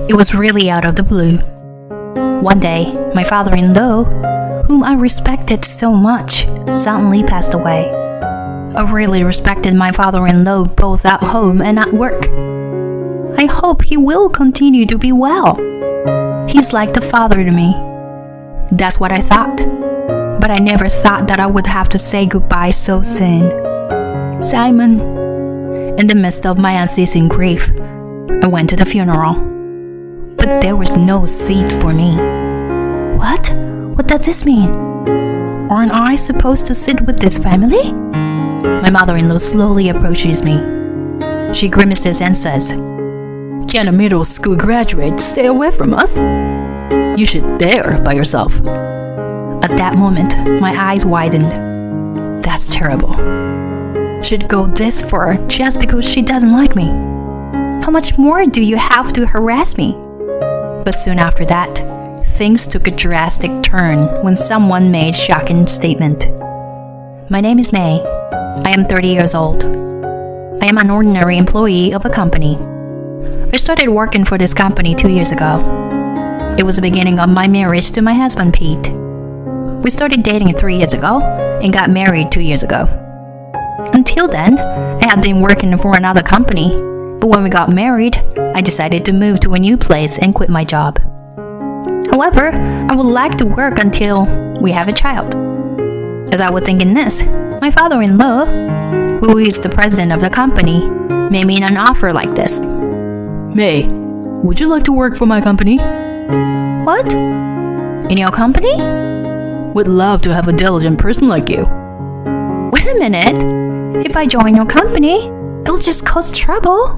It was really out of the blue. One day, my father-in-law, whom I respected so much, suddenly passed away. I really respected my father-in-law both at home and at work. I hope he will continue to be well. He's like the father to me. That's what I thought. But I never thought that I would have to say goodbye so soon. Simon. In the midst of my unceasing grief, I went to the funeral. But there was no seat for me. What? What does this mean? Aren't I supposed to sit with this family? My mother-in-law slowly approaches me. She grimaces and says, "Can a middle school graduate stay away from us? You should there by yourself." At that moment, my eyes widened. That's terrible. She'd go this far just because she doesn't like me. How much more do you have to harass me? But soon after that, things took a drastic turn when someone made a shocking statement. My name is May. I am 30 years old. I am an ordinary employee of a company. I started working for this company 2 years ago. It was the beginning of my marriage to my husband, Pete. We started dating 3 years ago and got married 2 years ago. Until then, I had been working for another company, but when we got married, I decided to move to a new place and quit my job. However, I would like to work until we have a child. As I was thinking this, my father-in-law, who is the president of the company, made me an offer like this. May, would you like to work for my company? What? In your company? Would love to have a diligent person like you. Wait a minute. If I join your company, it'll just cause trouble.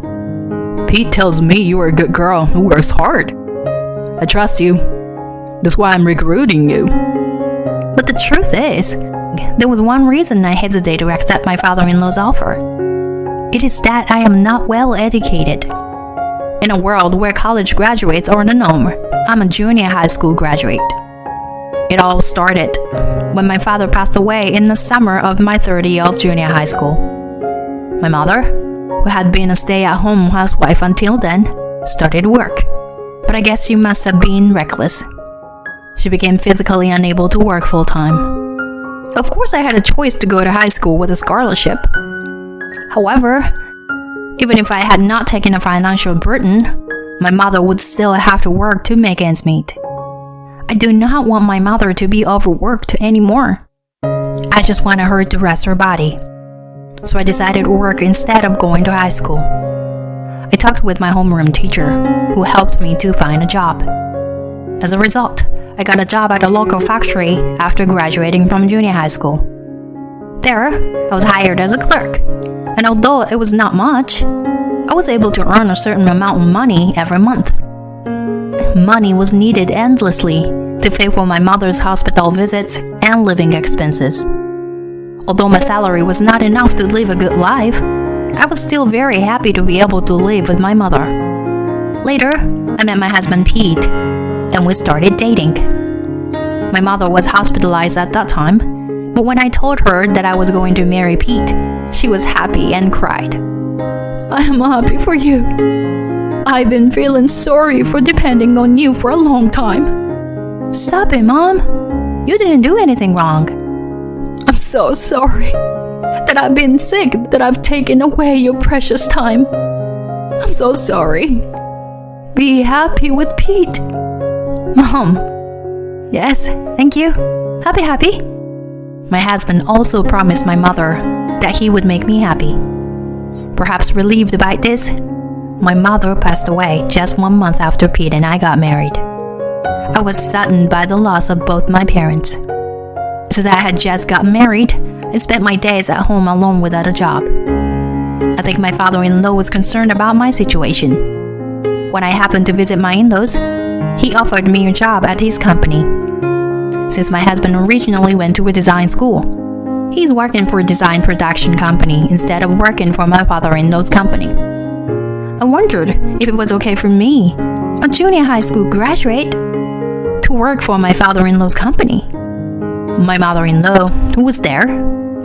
Pete tells me you are a good girl who works hard. I trust you. That's why I'm recruiting you. But the truth is, there was one reason I hesitated to accept my father-in-law's offer. It is that I am not well educated. In a world where college graduates are the norm, I'm a junior high school graduate. It all started when my father passed away in the summer of my third year of junior high school. My mother, who had been a stay-at-home housewife until then, started work. But I guess she must have been reckless. She became physically unable to work full-time. Of course, I had a choice to go to high school with a scholarship. However, even if I had not taken a financial burden, my mother would still have to work to make ends meet. I do not want my mother to be overworked anymore. I just wanted her to rest her body. So I decided to work instead of going to high school. I talked with my homeroom teacher, who helped me to find a job. As a result, I got a job at a local factory after graduating from junior high school. There, I was hired as a clerk, and although it was not much, I was able to earn a certain amount of money every month. Money was needed endlessly to pay for my mother's hospital visits and living expenses. Although my salary was not enough to live a good life, I was still very happy to be able to live with my mother. Later, I met my husband Pete, and we started dating. My mother was hospitalized at that time, but when I told her that I was going to marry Pete, she was happy and cried. I am happy for you. I've been feeling sorry for depending on you for a long time. Stop it, Mom. You didn't do anything wrong. I'm so sorry that I've been sick, that I've taken away your precious time. I'm so sorry. Be happy with Pete. Mom. Yes, thank you. Happy. My husband also promised my mother that he would make me happy. Perhaps relieved by this, my mother passed away just 1 month after Pete and I got married. I was saddened by the loss of both my parents. Since I had just got married, I spent my days at home alone without a job. I think my father-in-law was concerned about my situation. When I happened to visit my in-laws, he offered me a job at his company. Since my husband originally went to a design school, he's working for a design production company instead of working for my father-in-law's company. I wondered if it was okay for me, a junior high school graduate, to work for my father-in-law's company. My mother-in-law, who was there,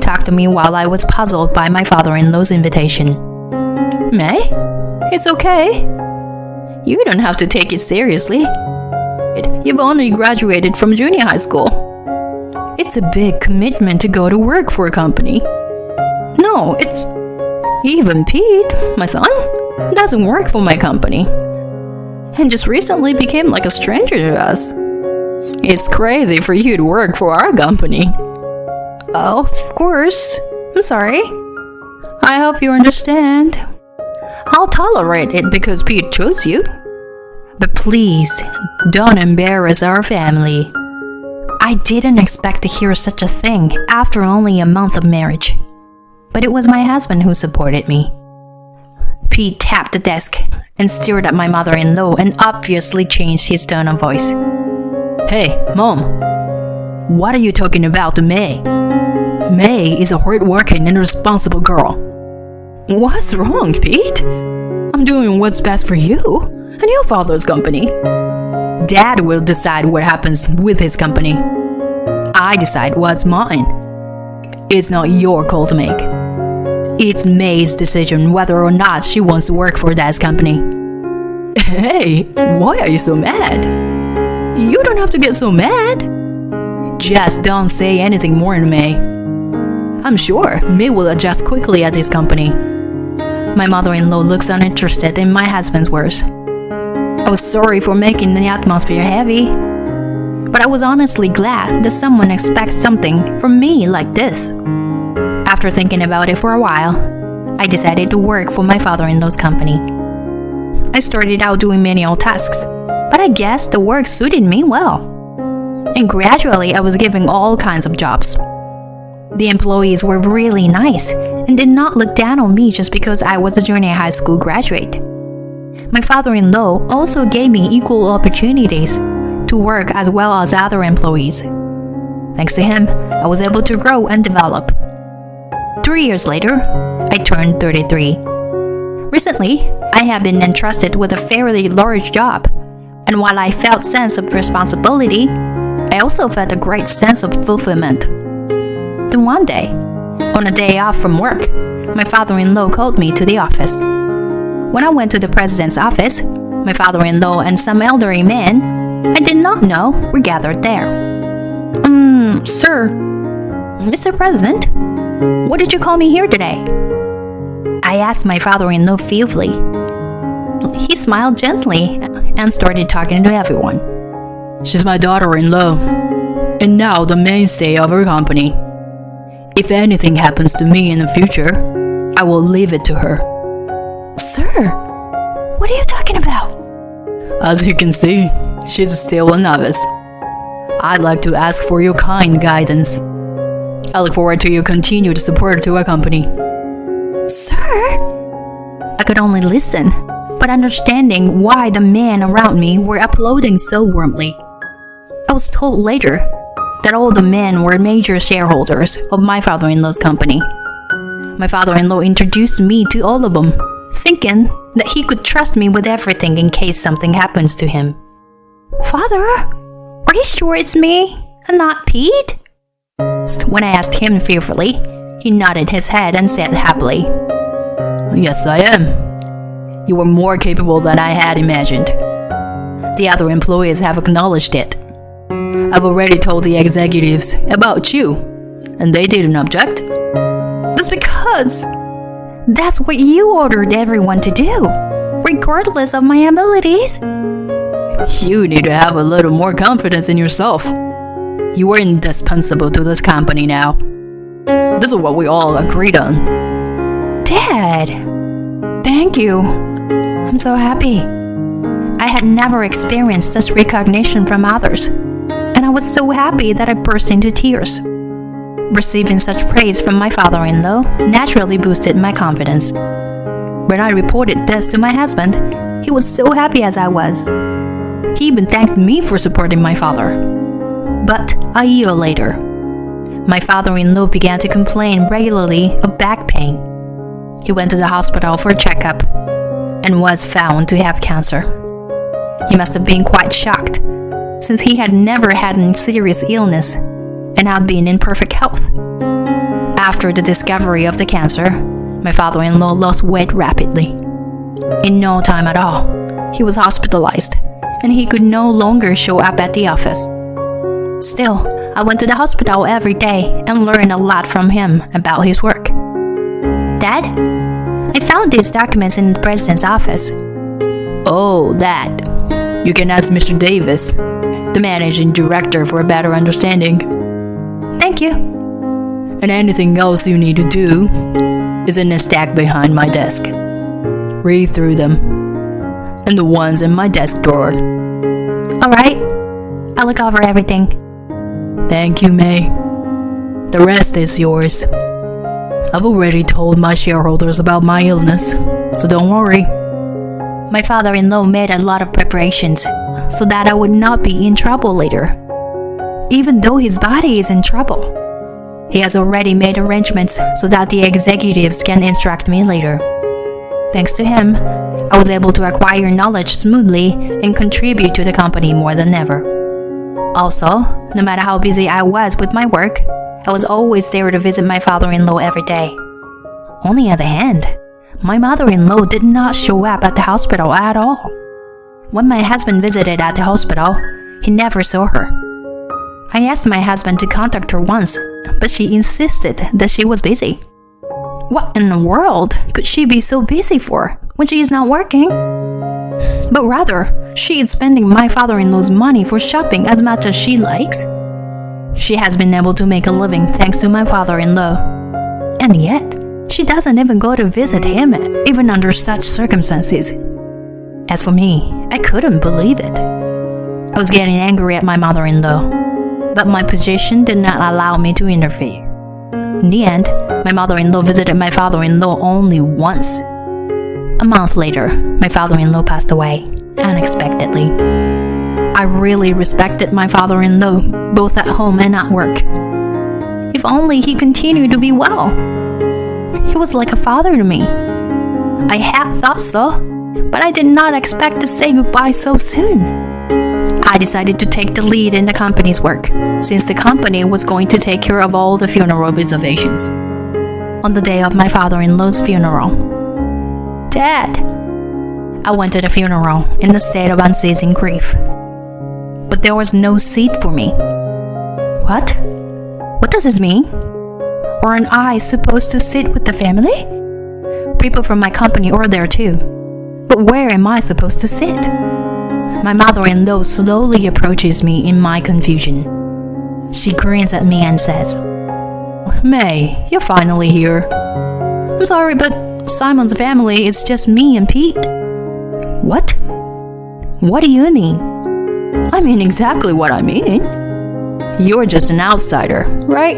talked to me while I was puzzled by my father-in-law's invitation. May, it's okay. You don't have to take it seriously. You've only graduated from junior high school. It's a big commitment to go to work for a company. No, it's... Even Pete, my son, doesn't work for my company. And just recently became like a stranger to us. It's crazy for you to work for our company. Oh, of course. I'm sorry. I hope you understand. I'll tolerate it because Pete chose you. But please, don't embarrass our family. I didn't expect to hear such a thing after only a month of marriage. But it was my husband who supported me. Pete tapped the desk and stared at my mother-in-law and obviously changed his tone of voice. Hey, Mom. What are you talking about to May? May is a hard-working and responsible girl. What's wrong, Pete? I'm doing what's best for you and your father's company. Dad will decide what happens with his company. I decide what's mine. It's not your call to make. It's May's decision whether or not she wants to work for Dad's company. Hey, why are you so mad? You don't have to get so mad. Just don't say anything more to May. I'm sure May will adjust quickly at his company. My mother-in-law looks uninterested in my husband's words. I was sorry for making the atmosphere heavy, but I was honestly glad that someone expects something from me like this. After thinking about it for a while, I decided to work for my father-in-law's company. I started out doing manual tasks, but I guess the work suited me well. And gradually I was given all kinds of jobs. The employees were really nice and did not look down on me just because I was a junior high school graduate. My father-in-law also gave me equal opportunities to work as well as other employees. Thanks to him, I was able to grow and develop. 3 years later, I turned 33. Recently, I have been entrusted with a fairly large job, and while I felt a sense of responsibility, I also felt a great sense of fulfillment. Then one day, on a day off from work, my father-in-law called me to the office. When I went to the president's office, my father-in-law and some elderly men I did not know were gathered there. Sir, Mr. President, what did you call me here today? I asked my father-in-law fearfully. He smiled gently and started talking to everyone. She's my daughter-in-law, and now the mainstay of our company. If anything happens to me in the future, I will leave it to her. Sir, what are you talking about? As you can see, she's still a novice. I'd like to ask for your kind guidance. I look forward to your continued support to our company. Sir? I could only listen, but understanding why the men around me were applauding so warmly. I was told later that all the men were major shareholders of my father-in-law's company. My father-in-law introduced me to all of them, thinking that he could trust me with everything in case something happens to him. Father, are you sure it's me and not Pete? When I asked him fearfully, he nodded his head and said happily, Yes, I am. You were more capable than I had imagined. The other employees have acknowledged it. I've already told the executives about you, and they didn't object. That's because that's what you ordered everyone to do, regardless of my abilities. You need to have a little more confidence in yourself. You are indispensable to this company now. This is what we all agreed on. Dad, thank you. I'm so happy. I had never experienced such recognition from others, and I was so happy that I burst into tears. Receiving such praise from my father-in-law naturally boosted my confidence. When I reported this to my husband, he was so happy as I was. He even thanked me for supporting my father. But a year later, my father-in-law began to complain regularly of back pain. He went to the hospital for a checkup and was found to have cancer. He must have been quite shocked, since he had never had any serious illness and had been in perfect health. After the discovery of the cancer, my father-in-law lost weight rapidly. In no time at all, he was hospitalized, and he could no longer show up at the office. Still, I went to the hospital every day and learned a lot from him about his work. Dad, I found these documents in the president's office. Oh, that. You can ask Mr. Davis, the managing director, for a better understanding. Thank you. And anything else you need to do is in a stack behind my desk. Read through them. And the ones in my desk drawer. All right. I'll look over everything. Thank you, May. The rest is yours. I've already told my shareholders about my illness, so don't worry. My father-in-law made a lot of preparations so that I would not be in trouble later. Even though his body is in trouble, he has already made arrangements so that the executives can instruct me later. Thanks to him, I was able to acquire knowledge smoothly and contribute to the company more than ever. Also, no matter how busy I was with my work, I was always there to visit my father-in-law every day. On the other hand, my mother-in-law did not show up at the hospital at all. When my husband visited at the hospital, he never saw her. I asked my husband to contact her once, but she insisted that she was busy. What in the world could she be so busy for when she is not working? But rather, she is spending my father-in-law's money for shopping as much as she likes. She has been able to make a living thanks to my father-in-law. And yet, she doesn't even go to visit him, even under such circumstances. As for me, I couldn't believe it. I was getting angry at my mother-in-law, but my position did not allow me to interfere. In the end, my mother-in-law visited my father-in-law only once. A month later, my father-in-law passed away, unexpectedly. I really respected my father-in-law, both at home and at work. If only he continued to be well. He was like a father to me. I had thought so, but I did not expect to say goodbye so soon. I decided to take the lead in the company's work, since the company was going to take care of all the funeral reservations. On the day of my father-in-law's funeral, Dad! I went to the funeral in a state of unceasing grief. But there was no seat for me. What? What does this mean? Aren't I supposed to sit with the family? People from my company are there too. But where am I supposed to sit? My mother-in-law slowly approaches me in my confusion. She grins at me and says, May, you're finally here. I'm sorry, but Simon's family is just me and Pete. What? What do you mean? I mean exactly what I mean. You're just an outsider, right?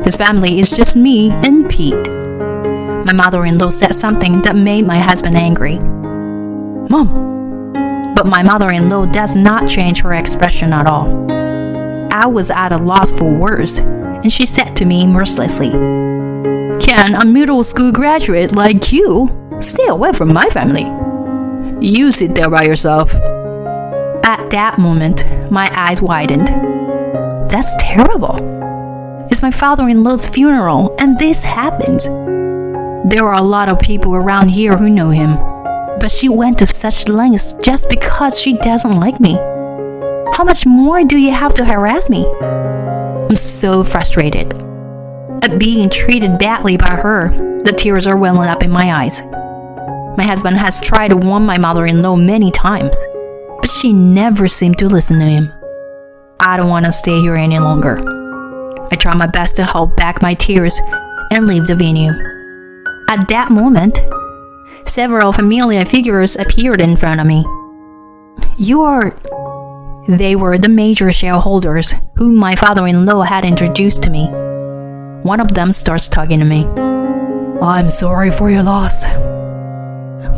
His family is just me and Pete. My mother-in-law said something that made my husband angry. Mom! But my mother-in-law does not change her expression at all. I was at a loss for words, and she said to me mercilessly, Can a middle school graduate like you stay away from my family? You sit there by yourself. At that moment, my eyes widened. That's terrible. It's my father-in-law's funeral, and this happens. There are a lot of people around here who know him, but she went to such lengths just because she doesn't like me. How much more do you have to harass me? I'm so frustrated. At being treated badly by her, the tears are welling up in my eyes. My husband has tried to warn my mother-in-law many times, but she never seemed to listen to him. I don't want to stay here any longer. I try my best to hold back my tears and leave the venue. At that moment, several familiar figures appeared in front of me. They were the major shareholders whom my father-in-law had introduced to me. One of them starts talking to me. I'm sorry for your loss.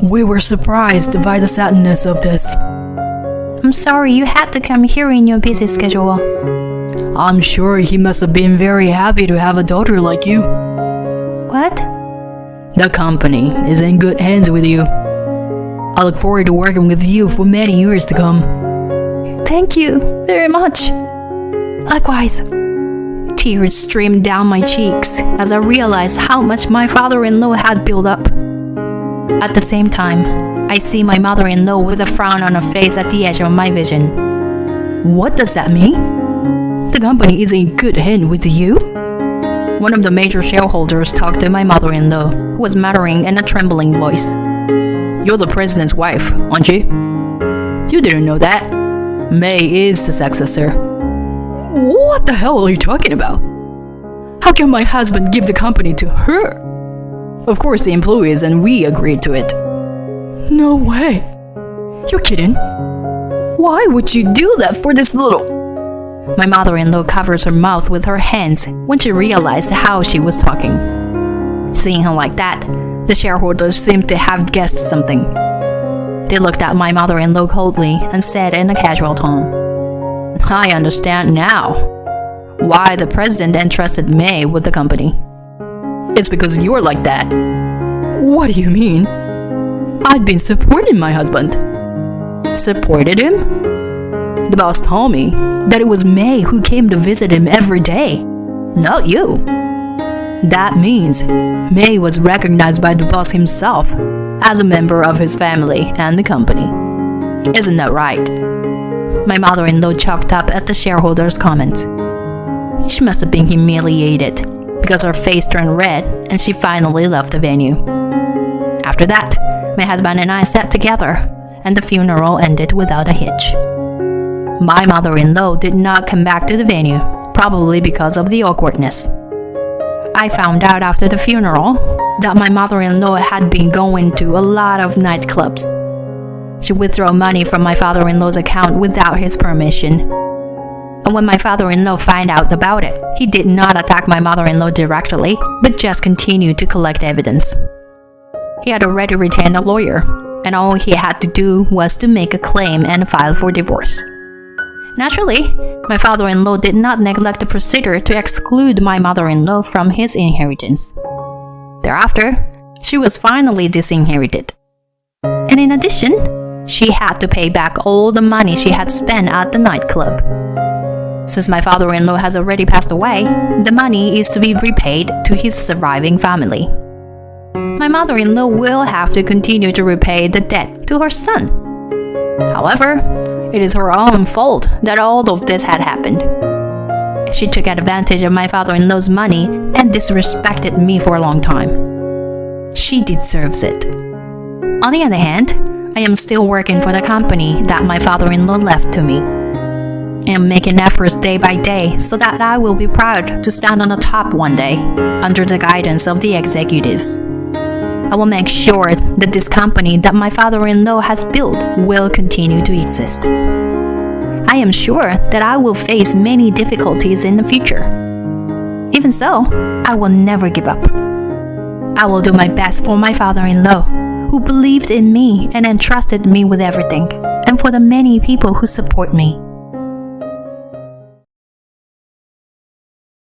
We were surprised by the sadness of this. I'm sorry you had to come here in your busy schedule. I'm sure he must have been very happy to have a daughter like you. What? The company is in good hands with you. I look forward to working with you for many years to come. Thank you very much. Likewise. Tears streamed down my cheeks as I realized how much my father-in-law had built up. At the same time, I see my mother-in-law with a frown on her face at the edge of my vision. What does that mean? The company is in good hand with you? One of the major shareholders talked to my mother-in-law, who was muttering in a trembling voice. You're the president's wife, aren't you? You didn't know that. May is the successor. What the hell are you talking about? How can my husband give the company to her? Of course the employees and we agreed to it. No way. You're kidding? Why would you do that for this little... My mother-in-law covers her mouth with her hands when she realized how she was talking. Seeing her like that, the shareholders seemed to have guessed something. They looked at my mother-in-law coldly and said in a casual tone, I understand now why the president entrusted May with the company. It's because you're like that. What do you mean? I've been supporting my husband. Supported him? The boss told me that it was May who came to visit him every day, not you. That means May was recognized by the boss himself as a member of his family and the company. Isn't that right? My mother-in-law chalked up at the shareholders' comments. She must have been humiliated because her face turned red and she finally left the venue. After that, my husband and I sat together and the funeral ended without a hitch. My mother-in-law did not come back to the venue, probably because of the awkwardness. I found out after the funeral that my mother-in-law had been going to a lot of nightclubs. She withdrew money from my father-in-law's account without his permission. And when my father-in-law found out about it, he did not attack my mother-in-law directly, but just continued to collect evidence. He had already retained a lawyer, and all he had to do was to make a claim and file for divorce. Naturally, my father-in-law did not neglect the procedure to exclude my mother-in-law from his inheritance. Thereafter, she was finally disinherited. And in addition, she had to pay back all the money she had spent at the nightclub. Since my father-in-law has already passed away, the money is to be repaid to his surviving family. My mother-in-law will have to continue to repay the debt to her son. However, it is her own fault that all of this had happened. She took advantage of my father-in-law's money and disrespected me for a long time. She deserves it. On the other hand, I am still working for the company that my father-in-law left to me. I am making efforts day by day so that I will be proud to stand on the top one day under the guidance of the executives. I will make sure that this company that my father-in-law has built will continue to exist. I am sure that I will face many difficulties in the future. Even so, I will never give up. I will do my best for my father-in-law, who believed in me and entrusted me with everything, and for the many people who support me.